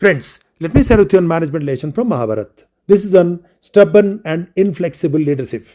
Friends, let me share with you on management lesson from Mahabharata. This is on stubborn and inflexible leadership.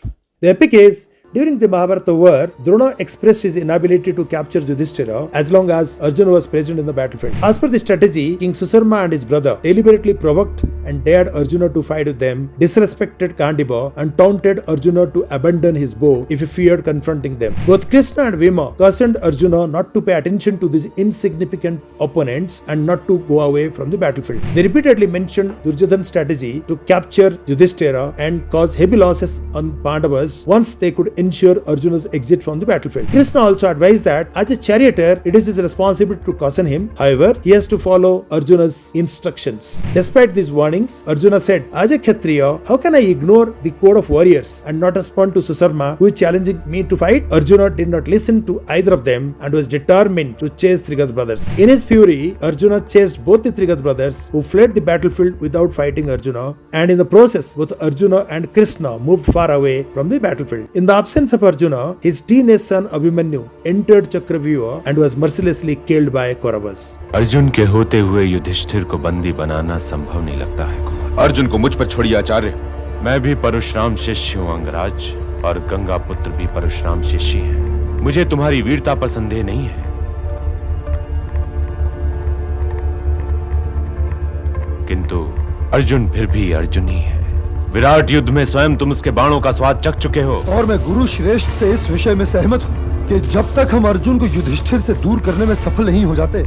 The epic is, during the Mahabharata war, Drona expressed his inability to capture Yudhishthira as long as Arjuna was present in the battlefield. As per the strategy, King Susarma and his brother deliberately provoked and dared Arjuna to fight with them, disrespected Kandiba, and taunted Arjuna to abandon his bow if he feared confronting them. Both Krishna and Bhima cautioned Arjuna not to pay attention to these insignificant opponents and not to go away from the battlefield. They repeatedly mentioned Duryodhana's strategy to capture Yudhishthira and cause heavy losses on Pandavas once they could ensure Arjuna's exit from the battlefield. Krishna also advised that as a charioteer, it is his responsibility to caution him. However, he has to follow Arjuna's instructions. Despite these warnings, Arjuna said, as a Kshatriya, how can I ignore the code of warriors and not respond to Susarma, who is challenging me to fight? Arjuna did not listen to either of them and was determined to chase Trigata brothers. In his fury, Arjuna chased both the Trigata brothers, who fled the battlefield without fighting Arjuna, and in the process, both Arjuna and Krishna moved far away from the battlefield. In the absence of Arjuna, his teenage son Abhimanyu entered Chakravyuha and was mercilessly killed by Kauravas. Arjun के होते हुए युधिष्ठिर को बंदी बनाना संभव नहीं लगता है कुमार। अर्जुन को मुझ पर छोड़िए आचार्य। मैं भी परशुराम शिष्य हूँ अंगराज, और गंगा पुत्र भी परशुराम शिष्य हैं। मुझे तुम्हारी वीरता पर संदेह नहीं है, किंतु अर्जुन फिर भी अर्जुन ही है। विराट युद्ध में स्वयं तुम उसके बाणों का स्वाद चख चुके हो। और मैं गुरु श्रेष्ठ से इस विषय में सहमत हूँ कि जब तक हम अर्जुन को युधिष्ठिर से दूर करने में सफल नहीं हो जाते,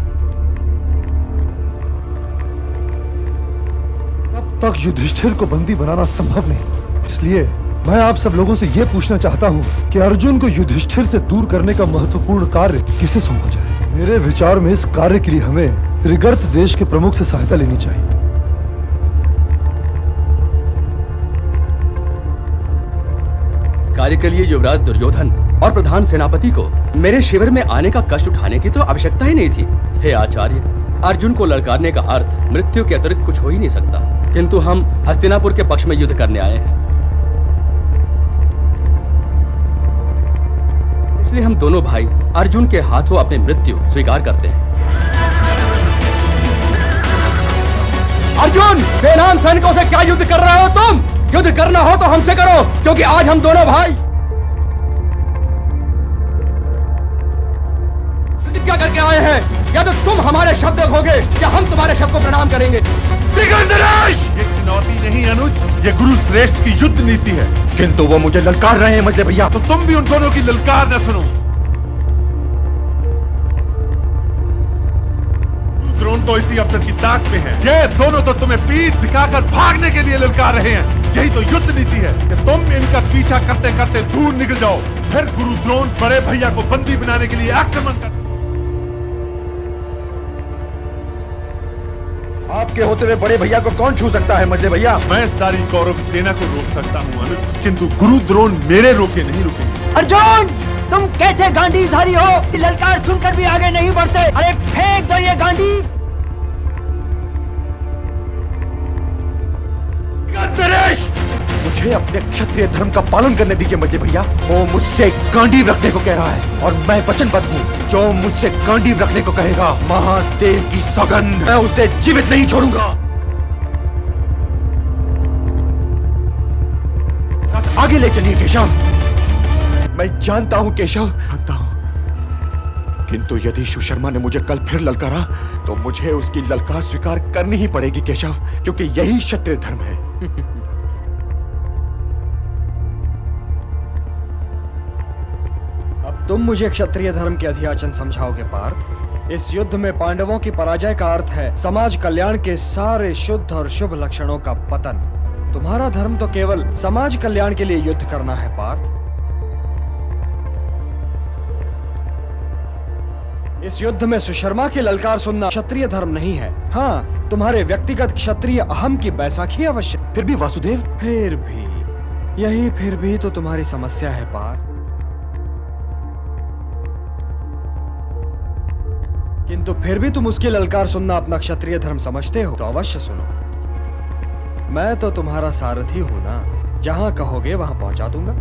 तब तक युधिष्ठिर को बंदी बनाना संभव नहीं। इसलिए मैं आप सब लोगों से ये पूछना चाहता हूँ कि अर्जुन को युधिष्ठिर से दूर करने का महत्वपूर्ण कार्य किसे सौंपा जाए। मेरे विचार में इस कार्य के लिए हमें त्रिगर्त देश के प्रमुख से सहायता लेनी चाहिए। कार्य के लिए युवराज दुर्योधन और प्रधान सेनापति को मेरे शिविर में आने का कष्ट उठाने की तो आवश्यकता ही नहीं थी। हे आचार्य, अर्जुन को ललकारने का अर्थ मृत्यु के अतिरिक्त कुछ हो ही नहीं सकता, किंतु हम हस्तिनापुर के पक्ष में युद्ध करने आए हैं। इसलिए हम दोनों भाई अर्जुन के हाथों अपनी मृत्यु स्वीकार करते हैं। अर्जुन, बेनाम सैनिकों से क्या युद्ध कर रहे हो तुम? युद्ध करना हो तो हमसे करो, क्योंकि आज हम दोनों भाई प्रतिज्ञा करके आए हैं। या तो तुम हमारे शब्द रखोगे या हम तुम्हारे शब्द को प्रणाम करेंगे। ये चुनौती नहीं अनुज, ये गुरु श्रेष्ठ की युद्ध नीति है। किंतु वो मुझे ललकार रहे हैं मजले भैया। तो तुम भी उन दोनों की ललकार न सुनो। द्रोण तो इसी अवसर की ताक में है। ये दोनों तो तुम्हें पीठ दिखाकर भागने के लिए ललकार रहे हैं। यही तो युद्ध नीति है कि तुम इनका पीछा करते करते दूर निकल जाओ, फिर गुरु द्रोण बड़े भैया को बंदी बनाने के लिए आक्रमण कर। आपके होते हुए बड़े भैया को कौन छू सकता है मजले भैया? मैं सारी कौरव सेना को रोक सकता हूँ अनुज, किंतु गुरु द्रोण मेरे रोके नहीं रुकेंगे। अर्जुन, तुम कैसे गांडीवधारी हो? ललकार सुनकर भी आगे नहीं बढ़ते। अरे फेंक दो ये गांडी। मुझे अपने क्षत्रिय धर्म का पालन करने दीजिए मजले भैया। वो मुझसे गांडीव रखने को कह रहा है और मैं वचनबद्ध हूँ। जो मुझसे गांडीव रखने को कहेगा, महादेव की सौगंध, मैं उसे जीवित नहीं छोड़ूंगा। आगे ले चलिए केशव। मैं जानता हूं केशव, जानता हूं, किंतु यदि सुशर्मा ने मुझे कल फिर ललकारा तो मुझे उसकी ललकार स्वीकार करनी ही पड़ेगी केशव, क्योंकि यही क्षत्रिय धर्म है। अब तुम मुझे क्षत्रिय धर्म के अधियाचन समझाओगे पार्थ? इस युद्ध में पांडवों की पराजय का अर्थ है समाज कल्याण के सारे शुद्ध और शुभ लक्षणों का पतन। तुम्हारा धर्म तो केवल समाज कल्याण के लिए युद्ध करना है पार्थ। इस युद्ध में सुशर्मा की ललकार सुनना क्षत्रिय धर्म नहीं है। हाँ, तुम्हारे व्यक्तिगत क्षत्रिय अहम की बैसाखी अवश्य। फिर भी वासुदेव, फिर भी यही फिर भी तो तुम्हारी समस्या है पार्थ। किंतु फिर भी तुम उसकी ललकार सुनना अपना क्षत्रिय धर्म समझते हो तो अवश्य सुनो। मैं तो तुम्हारा सारथी हूं ना, जहां कहोगे वहां पहुंचा दूंगा।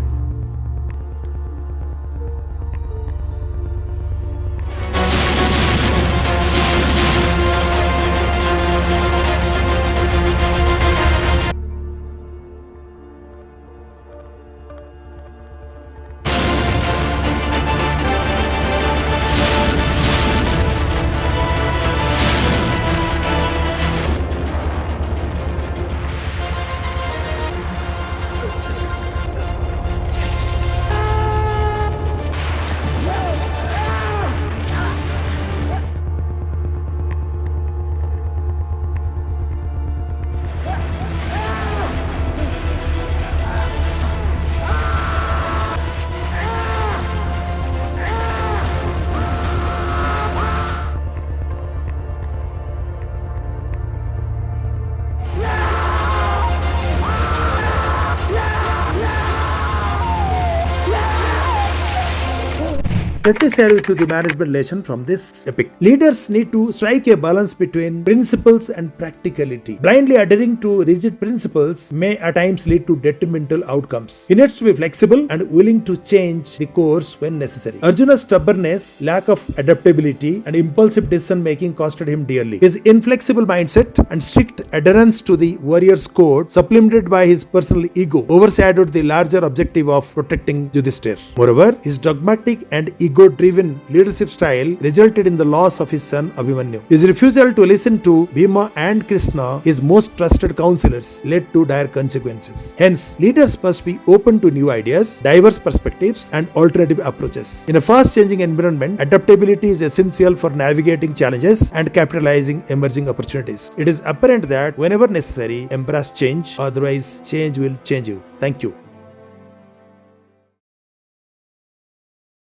Let me share with you the management lesson from this epic. Leaders need to strike a balance between principles and practicality. Blindly adhering to rigid principles may at times lead to detrimental outcomes. He needs to be flexible and willing to change the course when necessary. Arjuna's stubbornness, lack of adaptability, and impulsive decision making costed him dearly. His inflexible mindset and strict adherence to the warrior's code, supplemented by his personal ego, overshadowed the larger objective of protecting Yudhishthir. Moreover, his dogmatic and ego-driven leadership style resulted in the loss of his son Abhimanyu. His refusal to listen to Bhima and Krishna, his most trusted counselors, led to dire consequences. Hence, leaders must be open to new ideas, diverse perspectives, and alternative approaches. In a fast-changing environment, adaptability is essential for navigating challenges and capitalizing emerging opportunities. It is apparent that whenever necessary, embrace change, otherwise change will change you. Thank you.